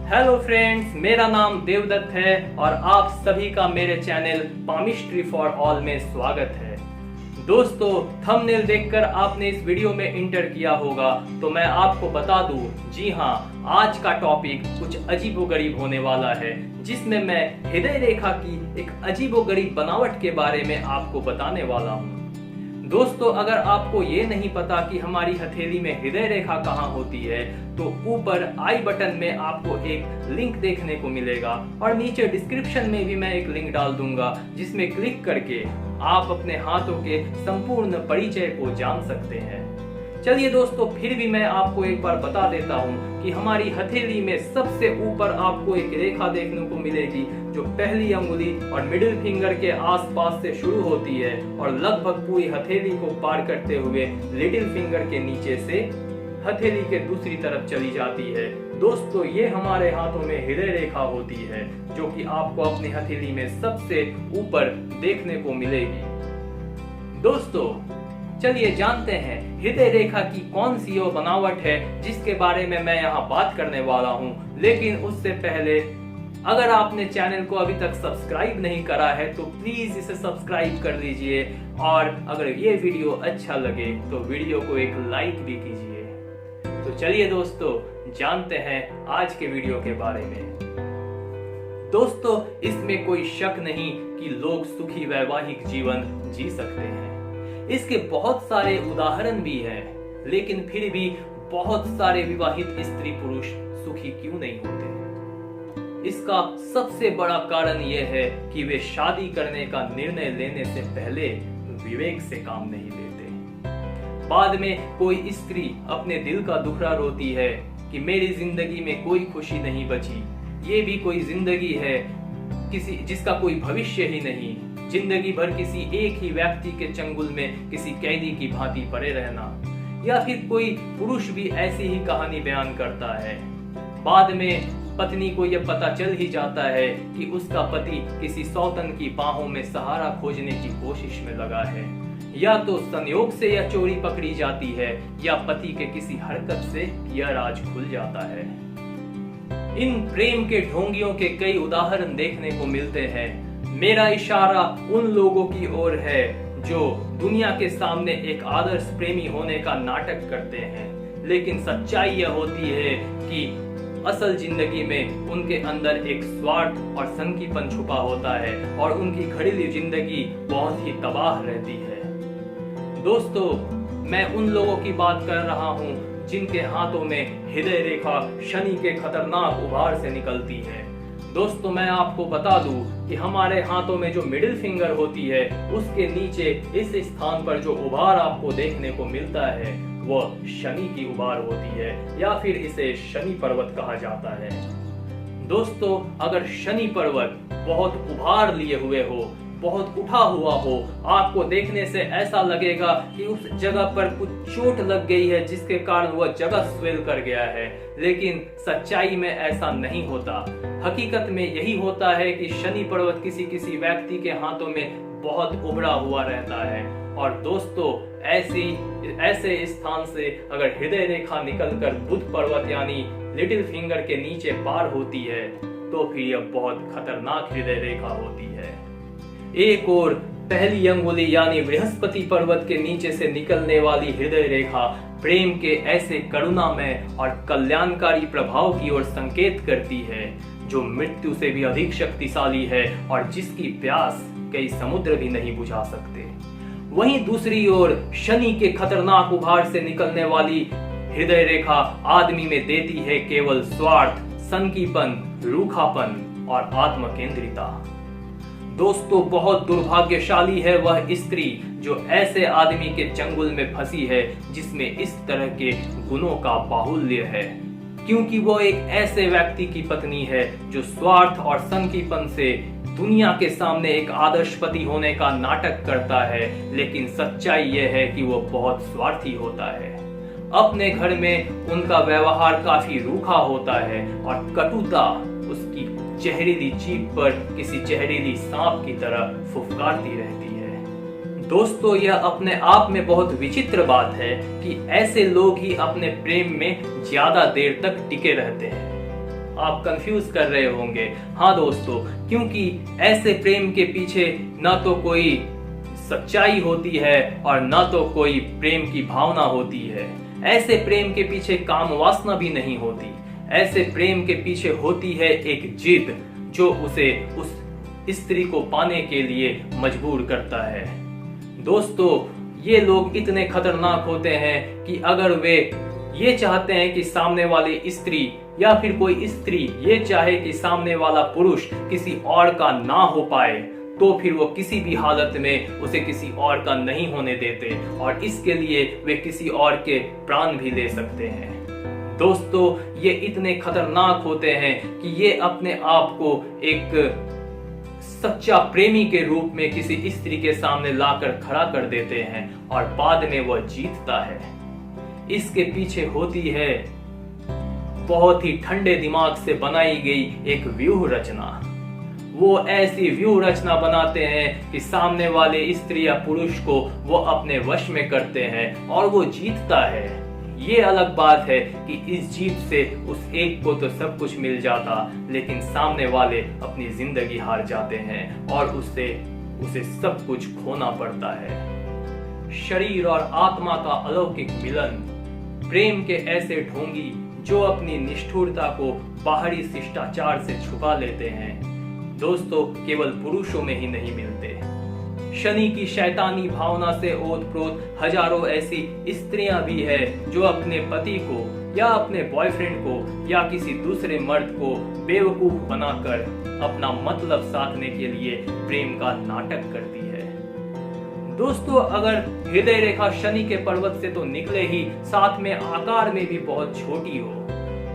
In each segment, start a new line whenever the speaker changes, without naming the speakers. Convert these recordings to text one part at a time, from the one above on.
Hello friends, मेरा नाम देवदत्त है और आप सभी का मेरे चैनल पामिस्ट्री फॉर ऑल में स्वागत है। दोस्तों, थंबनेल देखकर आपने इस वीडियो में इंटर किया होगा तो मैं आपको बता दूं, जी हाँ, आज का टॉपिक कुछ अजीबोगरीब होने वाला है, जिसमें मैं हृदय रेखा की एक अजीबोगरीब बनावट के बारे में आपको बताने वाला हूँ। दोस्तों, अगर आपको ये नहीं पता कि हमारी हथेली में हृदय रेखा कहाँ होती है तो ऊपर आई बटन में आपको एक लिंक देखने को मिलेगा और नीचे डिस्क्रिप्शन में भी मैं एक लिंक डाल दूंगा, जिसमें क्लिक करके आप अपने हाथों के संपूर्ण परिचय को जान सकते हैं। चलिए दोस्तों, फिर भी मैं आपको एक बार बता देता हूँ कि हमारी हथेली में सबसे ऊपर आपको एक रेखा देखने को मिलेगी जो पहली अंगुली और मिडिल फिंगर के आसपास से शुरू होती है और लगभग पूरी हथेली को पार करते हुए लिटिल फिंगर के नीचे से हथेली के दूसरी तरफ चली जाती है। दोस्तों, ये हमारे हाथों में हृदय रेखा होती है जो कि आपको अपनी हथेली में सबसे ऊपर देखने को मिलेगी। दोस्तों, चलिए जानते हैं हृदय रेखा की कौन सी वो बनावट है जिसके बारे में मैं यहाँ बात करने वाला हूँ। लेकिन उससे पहले अगर आपने चैनल को अभी तक सब्सक्राइब नहीं करा है तो प्लीज इसे सब्सक्राइब कर लीजिए और अगर ये वीडियो अच्छा लगे तो वीडियो को एक लाइक भी कीजिए। तो चलिए दोस्तों, जानते हैं आज के वीडियो के बारे में। दोस्तों, इसमें कोई शक नहीं कि लोग सुखी वैवाहिक जीवन जी सकते हैं। इसके बहुत सारे उदाहरण भी हैं, लेकिन फिर भी बहुत सारे विवाहित स्त्री पुरुष सुखी क्यों नहीं होते? इसका सबसे बड़ा कारण यह है कि वे शादी करने का निर्णय लेने से पहले विवेक से काम नहीं लेते। बाद में कोई स्त्री अपने दिल का दुखड़ा रोती है कि मेरी जिंदगी में कोई खुशी नहीं बची, ये भी कोई जिंदगी है किसी जिसका कोई भविष्य ही नहीं, जिंदगी भर किसी एक ही व्यक्ति के चंगुल में किसी कैदी की भांति पड़े रहना। या फिर कोई पुरुष भी ऐसी ही कहानी बयान करता है। बाद में पत्नी को यह पता चल ही जाता है कि उसका पति किसी सौतन की बाहों में सहारा खोजने की कोशिश में लगा है। या तो संयोग से यह चोरी पकड़ी जाती है या पति के किसी हरकत से यह राज खुल जाता है। इन प्रेम के ढोंगियों के कई उदाहरण देखने को मिलते हैं। मेरा इशारा उन लोगों की ओर है जो दुनिया के सामने एक आदर्श प्रेमी होने का नाटक करते हैं, लेकिन सच्चाई यह होती है कि असल जिंदगी में उनके अंदर एक स्वार्थ और संकीपन छुपा होता है और उनकी घरेलू जिंदगी बहुत ही तबाह रहती है। दोस्तों, मैं उन लोगों की बात कर रहा हूँ जिनके हाथों में हृदय रेखा शनि के खतरनाक उभार से निकलती है। दोस्तों, मैं आपको बता दूं कि हमारे हाथों में जो मिडिल फिंगर होती है उसके नीचे इस स्थान पर जो उभार आपको देखने को मिलता है वह शनि की उभार होती है या फिर इसे शनि पर्वत कहा जाता है। दोस्तों, अगर शनि पर्वत बहुत उभार लिए हुए हो, बहुत उठा हुआ हो, आपको देखने से ऐसा लगेगा कि उस जगह पर कुछ चोट लग गई है जिसके कारण वह जगह स्वेल कर गया है, लेकिन सच्चाई में ऐसा नहीं होता। हकीकत में यही होता है कि शनि पर्वत किसी किसी व्यक्ति के हाथों में बहुत उभरा हुआ रहता है। और दोस्तों, ऐसे स्थान से अगर हृदय रेखा निकलकर बुध पर्वत यानी लिटिल फिंगर के नीचे पार होती है तो फिर यह बहुत खतरनाक हृदय रेखा होती है। एक और पहली अंगुली यानी बृहस्पति पर्वत के नीचे से निकलने वाली हृदय रेखा प्रेम के ऐसे करुणामय और कल्याणकारी प्रभाव की ओर संकेत करती है जो मृत्यु से भी अधिक शक्तिशाली है और जिसकी प्यास कई समुद्र भी नहीं बुझा सकते। वहीं दूसरी ओर शनि के खतरनाक उभार से निकलने वाली हृदय रेखा आदमी में देती है केवल स्वार्थ, संकीपन, रूखापन और आत्मकेंद्रिता। दोस्तों, बहुत दुर्भाग्यशाली है वह स्त्री जो ऐसे आदमी के चंगुल में फंसी है जिसमें इस तरह के गुणों का बाहुल्य है, क्योंकि वो एक ऐसे व्यक्ति की पत्नी है जो स्वार्थ और संकीपन से दुनिया के सामने एक आदर्श पति होने का नाटक करता है, लेकिन सच्चाई यह है कि वो बहुत स्वार्थी होता है। अपने घर में उनका व्यवहार काफी रूखा होता है और कटुता उसकी जहरीली जीभ पर किसी जहरीली सांप की तरह फुफकारती रहती है। दोस्तों, यह अपने आप में बहुत विचित्र बात है कि ऐसे लोग ही अपने प्रेम में ज्यादा देर तक टिके रहते हैं। आप कंफ्यूज कर रहे होंगे। हाँ दोस्तों, क्योंकि ऐसे प्रेम के पीछे ना तो कोई सच्चाई होती है और ना तो कोई प्रेम की भावना होती है। ऐसे प्रेम के पीछे काम वासना भी नहीं होती। ऐसे प्रेम के पीछे होती है एक जिद जो उसे उस स्त्री को पाने के लिए मजबूर करता है। दोस्तों, ये लोग इतने खतरनाक होते हैं कि अगर वे ये चाहते हैं कि सामने वाली स्त्री या फिर कोई स्त्री ये चाहे कि सामने वाला पुरुष किसी और का ना हो पाए, तो फिर वो किसी भी हालत में उसे किसी और का नहीं होने देते और इसके लिए वे किसी और के प्राण भी ले सकते हैं। दोस्तों, ये इतने खतरनाक होते हैं कि ये अपने आप को एक सच्चा प्रेमी के रूप में किसी स्त्री के सामने लाकर खड़ा कर देते हैं और बाद में वह जीतता है। इसके पीछे होती है बहुत ही ठंडे दिमाग से बनाई गई एक व्यूह रचना। वो ऐसी व्यूह रचना बनाते हैं कि सामने वाले स्त्री या पुरुष को वो अपने वश में करते हैं और वो जीतता है। ये अलग बात है कि इस जीत से उस एक को तो सब कुछ मिल जाता, लेकिन सामने वाले अपनी जिंदगी हार जाते हैं और उसे सब कुछ खोना पड़ता है। शरीर और आत्मा का अलौकिक मिलन, प्रेम के ऐसे ढोंगी जो अपनी निष्ठुरता को बाहरी शिष्टाचार से छुपा लेते हैं, दोस्तों केवल पुरुषों में ही नहीं मिलते। शनि की शैतानी भावना से ओतप्रोत हजारों ऐसी स्त्रियां भी है जो अपने पति को या अपने बॉयफ्रेंड को या किसी दूसरे मर्द को बेवकूफ बनाकर अपना मतलब साधने के लिए प्रेम का नाटक करती है। दोस्तों, अगर हृदय रेखा शनि के पर्वत से तो निकले ही, साथ में आकार में भी बहुत छोटी हो,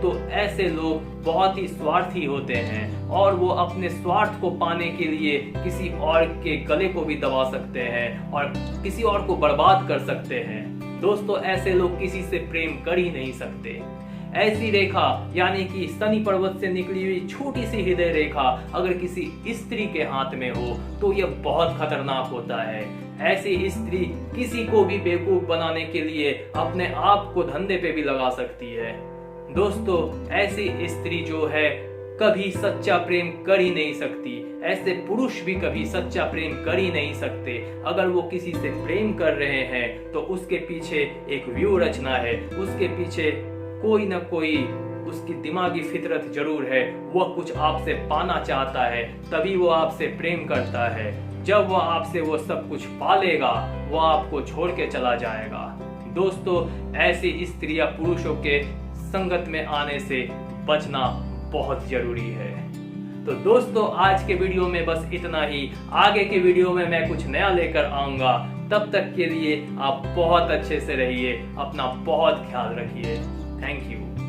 तो ऐसे लोग बहुत ही स्वार्थी होते हैं और वो अपने स्वार्थ को पाने के लिए किसी और के गले को भी दबा सकते हैं और किसी और को बर्बाद कर सकते हैं। दोस्तों, ऐसे लोग किसी से प्रेम कर ही नहीं सकते। ऐसी रेखा यानी कि शनि पर्वत से निकली हुई छोटी सी हृदय रेखा अगर किसी स्त्री के हाथ में हो तो यह बहुत खतरनाक होता है। ऐसी स्त्री किसी को भी बेवकूफ बनाने के लिए अपने आप को धंधे पे भी लगा सकती है। दोस्तों, ऐसी स्त्री जो है कभी सच्चा प्रेम कर ही नहीं सकती। ऐसे पुरुष भी कभी सच्चा प्रेम कर ही नहीं सकते। अगर वो किसी से प्रेम कर रहे हैं तो उसके पीछे एक व्यू रचना है, उसके पीछे कोई ना कोई उसकी दिमागी फितरत जरूर है। वह कुछ आपसे पाना चाहता है, तभी वो आपसे प्रेम करता है। जब वह आपसे वो सब कुछ पा लेगा, वह आपको छोड़ के चला जाएगा। दोस्तों, ऐसी स्त्रियां पुरुषों के संगत में आने से बचना बहुत जरूरी है। तो दोस्तों, आज के वीडियो में बस इतना ही। आगे के वीडियो में मैं कुछ नया लेकर आऊंगा। तब तक के लिए आप बहुत अच्छे से रहिए, अपना बहुत ख्याल रखिए। Thank you.